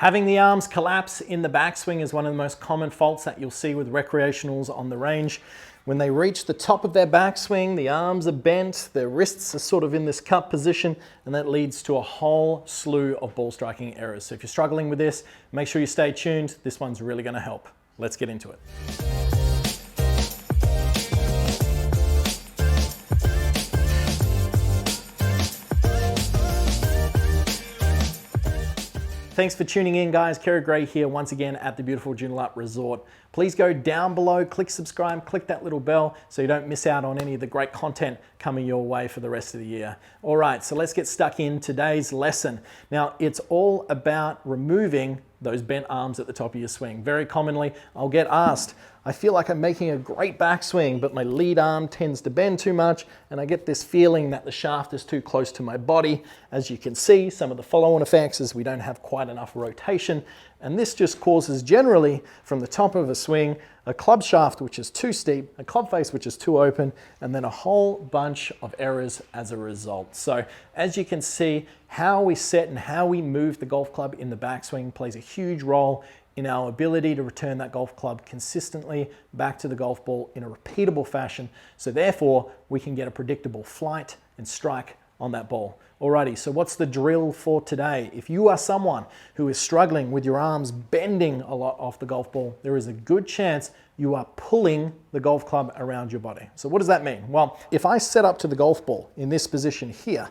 Having the arms collapse in the backswing is one of the most common faults that you'll see with recreationals on the range. When they reach the top of their backswing, the arms are bent, their wrists are sort of in this cup position, and that leads to a whole slew of ball striking errors. So if you're struggling with this, make sure you stay tuned. This one's really going to help. Let's get into it. Thanks for tuning in, guys. Kerrod here once again at the beautiful Joondalup Resort. Please go down below, click subscribe, click that little bell so you don't miss out on any of the great content coming your way for the rest of the year. All right, so let's get stuck in today's lesson. Now, it's all about removing those bent arms at the top of your swing. Very commonly, I'll get asked, I feel like I'm making a great backswing, but my lead arm tends to bend too much, and I get this feeling that the shaft is too close to my body. As you can see, some of the follow-on effects is we don't have quite enough rotation, and this just causes generally, from the top of a swing, a club shaft which is too steep, a club face which is too open, and then a whole bunch of errors as a result. So as you can see, how we set and how we move the golf club in the backswing plays a huge role in our ability to return that golf club consistently back to the golf ball in a repeatable fashion. So therefore, we can get a predictable flight and strike on that ball. Alrighty, so what's the drill for today? If you are someone who is struggling with your arms bending a lot off the golf ball, there is a good chance you are pulling the golf club around your body. So what does that mean? Well, if I set up to the golf ball in this position here,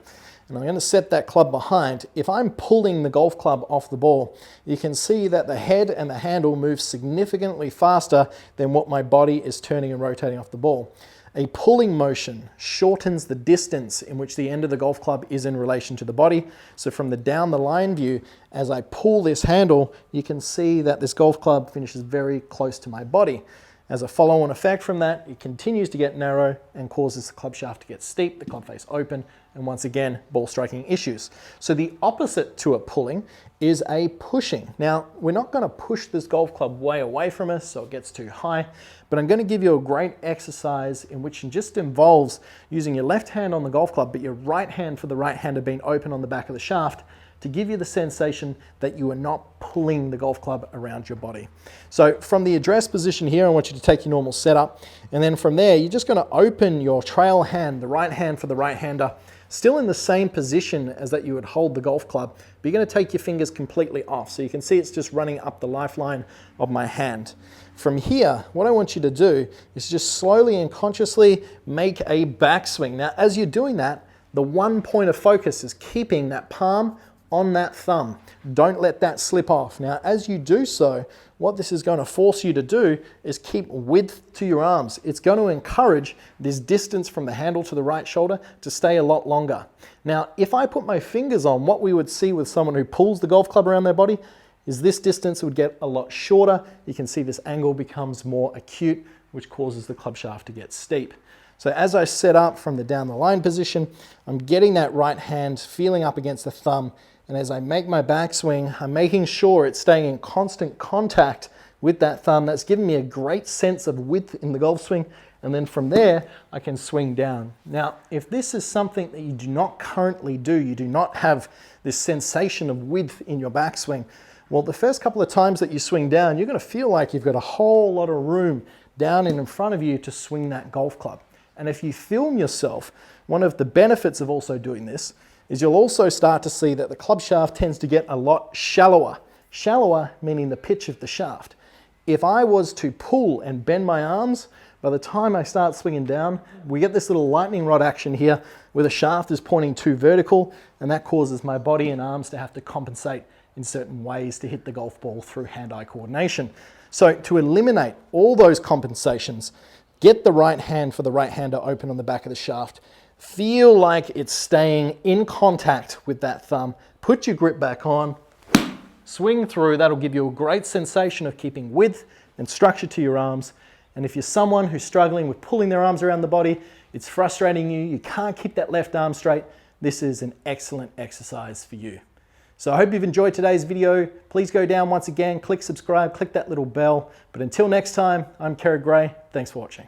and I'm going to set that club behind, if I'm pulling the golf club off the ball, you can see that the head and the handle move significantly faster than what my body is turning and rotating off the ball. A pulling motion shortens the distance in which the end of the golf club is in relation to the body. So from the down the line view, as I pull this handle, you can see that this golf club finishes very close to my body. As a follow-on effect from that, it continues to get narrow and causes the club shaft to get steep, the club face open, and once again, ball striking issues. So the opposite to a pulling is a pushing. Now, we're not going to push this golf club way away from us so it gets too high, but I'm going to give you a great exercise in which it just involves using your left hand on the golf club, but your right hand for the right hander being open on the back of the shaft, to give you the sensation that you are not pulling the golf club around your body. So from the address position here, I want you to take your normal setup, and then from there, you're just going to open your trail hand, the right hand for the right hander, still in the same position as that you would hold the golf club, but you're going to take your fingers completely off. So you can see it's just running up the lifeline of my hand. From here, what I want you to do is just slowly and consciously make a backswing. Now, as you're doing that, the one point of focus is keeping that palm on that thumb. Don't let that slip off. Now, as you do so, what this is going to force you to do is keep width to your arms. It's going to encourage this distance from the handle to the right shoulder to stay a lot longer. Now, if I put my fingers on, what we would see with someone who pulls the golf club around their body is this distance would get a lot shorter. You can see this angle becomes more acute, which causes the club shaft to get steep. So as I set up from the down the line position, I'm getting that right hand feeling up against the thumb. And as I make my backswing, I'm making sure it's staying in constant contact with that thumb. That's giving me a great sense of width in the golf swing. And then from there, I can swing down. Now, if this is something that you do not currently do, you do not have this sensation of width in your backswing, well, the first couple of times that you swing down, you're going to feel like you've got a whole lot of room down and in front of you to swing that golf club. And if you film yourself, one of the benefits of also doing this is you'll also start to see that the club shaft tends to get a lot shallower. Shallower meaning the pitch of the shaft. If I was to pull and bend my arms, by the time I start swinging down, we get this little lightning rod action here where the shaft is pointing too vertical, and that causes my body and arms to have to compensate in certain ways to hit the golf ball through hand-eye coordination. So to eliminate all those compensations, get the right hand for the right hander open on the back of the shaft. Feel like it's staying in contact with that thumb. Put your grip back on, swing through. That'll give you a great sensation of keeping width and structure to your arms. And if you're someone who's struggling with pulling their arms around the body, it's frustrating you, you can't keep that left arm straight, this is an excellent exercise for you. So I hope you've enjoyed today's video. Please go down once again, click subscribe, click that little bell. But until next time, I'm Kerrod. Thanks for watching.